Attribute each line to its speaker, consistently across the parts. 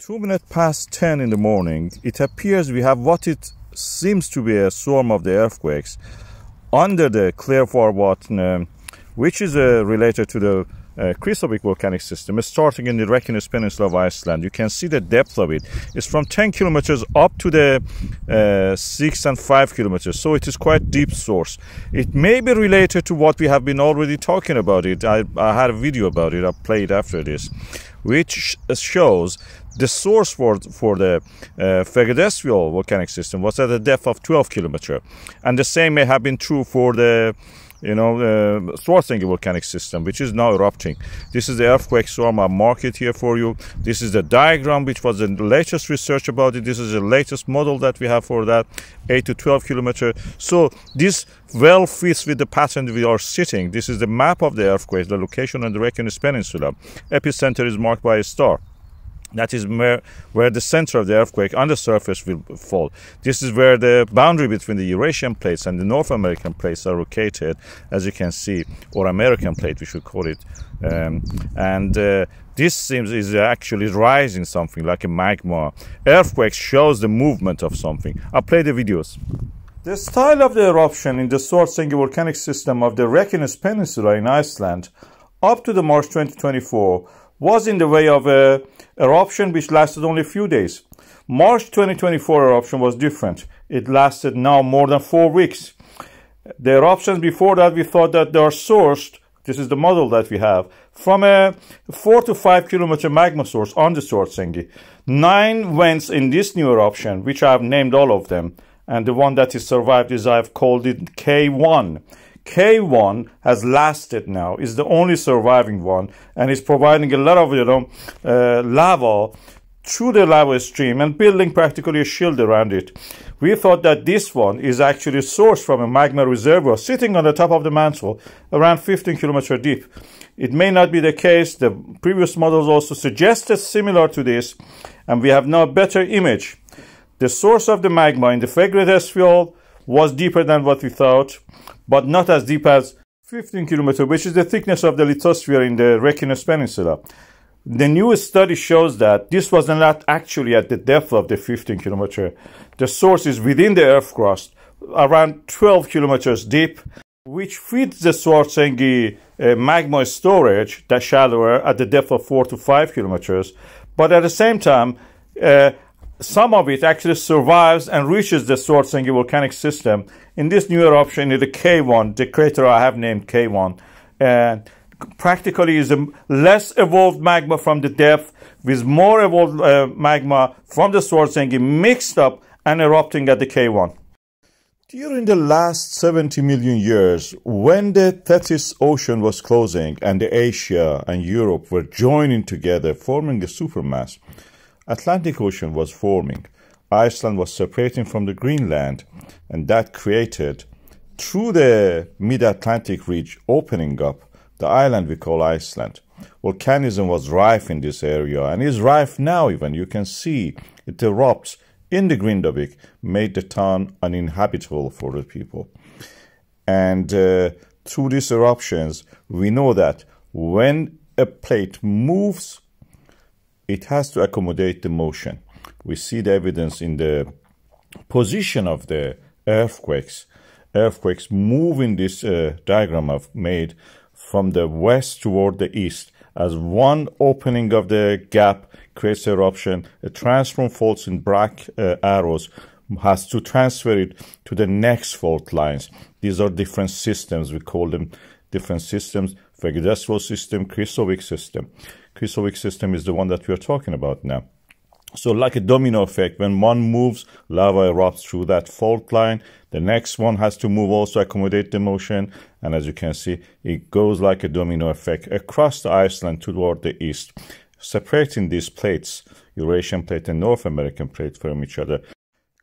Speaker 1: 2 minutes past 10 in the morning, it appears we have what it seems to be a swarm of the earthquakes under the Clairvaux, which is related to the Kristoffer volcanic system, starting in the Reykjanes Peninsula of Iceland. You can see the depth of it. It's from 10 kilometers up to the 6 and 5 kilometers, so it is quite deep source. It may be related to what we have been already talking about it. I had a video about it, I played after this, which shows the source for the Fagradalsfjall volcanic system was at a depth of 12 kilometers, and the same may have been true for the Svartsengi volcanic system, which is now erupting. This is the earthquake swarm. I mark it here for you. This is the diagram, which was the latest research about it. This is the latest model that we have for that, 8 to 12 kilometers. So this well fits with the pattern we are sitting. This is the map of the earthquake, the location on the Reykjanes Peninsula. Epicenter is marked by a star. That is where the center of the earthquake on the surface will fall. This is where the boundary between the Eurasian plates and the North American plates are located, as you can see, or American plate, we should call it. This seems is actually rising something like a magma. Earthquake shows the movement of something. I'll play the videos. The style of the eruption in the Svartsengi volcanic system of the Reykjanes Peninsula in Iceland up to the March 2024 was in the way of a eruption which lasted only a few days. March 2024 eruption was different. It lasted now more than 4 weeks. The eruptions before that, we thought that they are sourced, this is the model that we have, from a 4 to 5 kilometer magma source on the Svartsengi. 9 vents in this new eruption, which I have named all of them, and the one that is survived is I've called it K1. K1 has lasted now, is the only surviving one, and is providing a lot of lava through the lava stream and building practically a shield around it. We thought that this one is actually sourced from a magma reservoir sitting on the top of the mantle around 15 kilometers deep. It may not be the case. The previous models also suggested similar to this, and we have now a better image. The source of the magma in the Fagradalsfjall was deeper than what we thought, but not as deep as 15 kilometers, which is the thickness of the lithosphere in the Reykjanes Peninsula. The newest study shows that this was not actually at the depth of the 15 kilometers. The source is within the earth crust, around 12 kilometers deep, which feeds the Svartsengi magma storage, that's shallower, at the depth of 4 to 5 kilometers. But at the same time, some of it actually survives and reaches the Svartsengi volcanic system in this new eruption in the K1, the crater I have named K1. And practically is a less evolved magma from the depth with more evolved magma from the Svartsengi mixed up and erupting at the K1. During the last 70 million years, when the Tethys Ocean was closing and the Asia and Europe were joining together, forming a supermass, Atlantic Ocean was forming. Iceland was separating from the Greenland, and that created, through the mid-Atlantic ridge opening up, the island we call Iceland. Volcanism was rife in this area, and is rife now even. You can see it erupts in the Grindavik, made the town uninhabitable for the people. And through these eruptions, we know that when a plate moves, it has to accommodate the motion. We see the evidence in the position of the earthquakes. Earthquakes move in this diagram I've made from the west toward the east. As one opening of the gap creates eruption, a transform faults in black arrows has to transfer it to the next fault lines. These are different systems. We call them different systems. Fagradalsfjall system, Kristoffer system. Kristoffer system is the one that we are talking about now. So like a domino effect, when one moves, lava erupts through that fault line. The next one has to move also accommodate the motion. And as you can see, it goes like a domino effect across the Iceland toward the east, separating these plates, Eurasian plate and North American plate, from each other.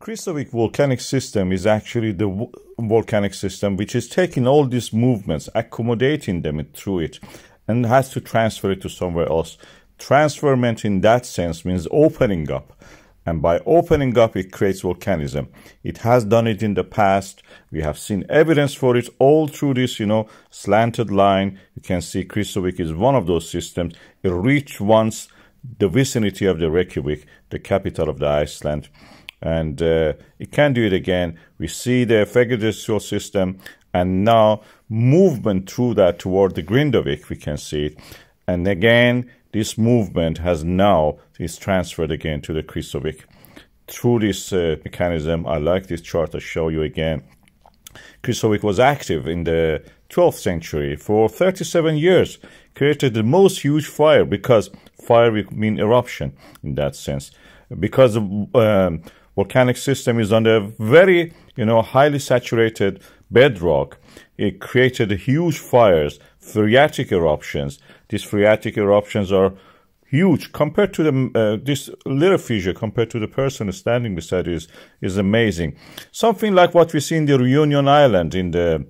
Speaker 1: Kristoffer volcanic system is actually the volcanic system which is taking all these movements, accommodating them through it, and has to transfer it to somewhere else. Transferment in that sense means opening up, and by opening up it creates volcanism. It has done it in the past. We have seen evidence for it all through this, slanted line. You can see Kristoffer is one of those systems. It reached once the vicinity of the Reykjavik, the capital of the Iceland. And it can do it again. We see the Fagradalsfjall system, and now movement through that toward the Grindavik, we can see it. And again, this movement is transferred again to the Krýsuvík. Through this mechanism, I like this chart I show you again. Krýsuvík was active in the 12th century for 37 years, created the most huge fire, because fire would mean eruption in that sense. Because the volcanic system is on a very, highly saturated bedrock, it created huge fires, phreatic eruptions. These phreatic eruptions are huge compared to the this little fissure compared to the person standing beside you is amazing. Something like what we see in the Reunion Island in the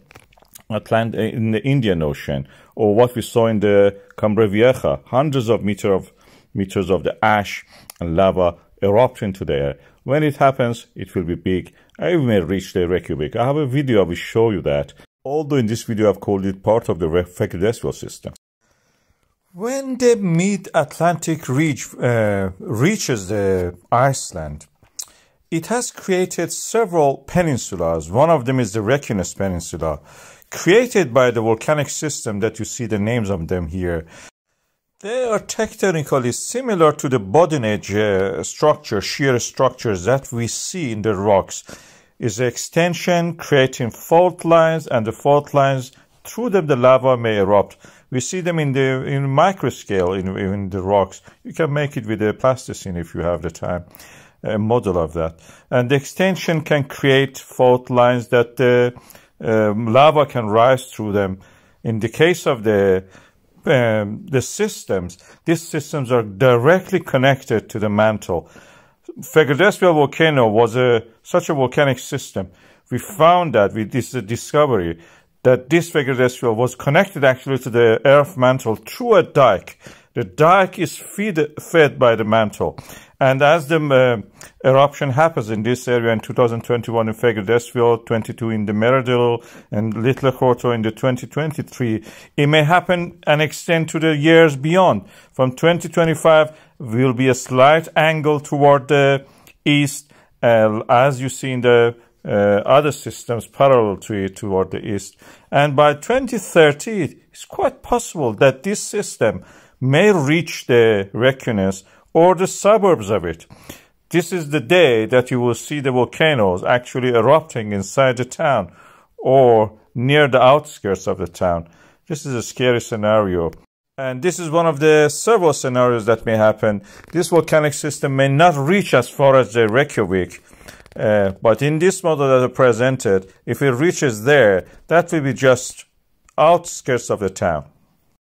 Speaker 1: Indian Ocean, or what we saw in the Cumbre Vieja, hundreds of meters of the ash and lava erupt into the air. When it happens, it will be big. I may reach the Reykjavik. I have a video I will show you that. Although in this video I've called it part of the Fagradalsfjall system. When the mid-Atlantic reaches the Iceland, it has created several peninsulas. One of them is the Reykjanes Peninsula, created by the volcanic system that you see the names of them here. They are tectonically similar to the bottom edge shear structures that we see in the rocks. Is the extension creating fault lines, and the fault lines, through them the lava may erupt. We see them in micro scale in the rocks. You can make it with a plasticine if you have the time, a model of that. And the extension can create fault lines that the lava can rise through them. In the case of the systems, these systems are directly connected to the mantle. Fagradalsfjall volcano was such a volcanic system. We found that with this discovery that this Fagradalsfjall was connected actually to the earth mantle through a dike. The dike is fed by the mantle. And as the eruption happens in this area in 2021 in Fagradalsfjall, 22 in the Meradil, and Litlahorto in the 2023, it may happen and extend to the years beyond. From 2025 will be a slight angle toward the east, as you see in the other systems parallel to it toward the east. And by 2030, it's quite possible that this system may reach the Reykjanes or the suburbs of it. This is the day that you will see the volcanoes actually erupting inside the town or near the outskirts of the town. This is a scary scenario. And this is one of the several scenarios that may happen. This volcanic system may not reach as far as the Reykjavik, but in this model that I presented, if it reaches there, that will be just outskirts of the town.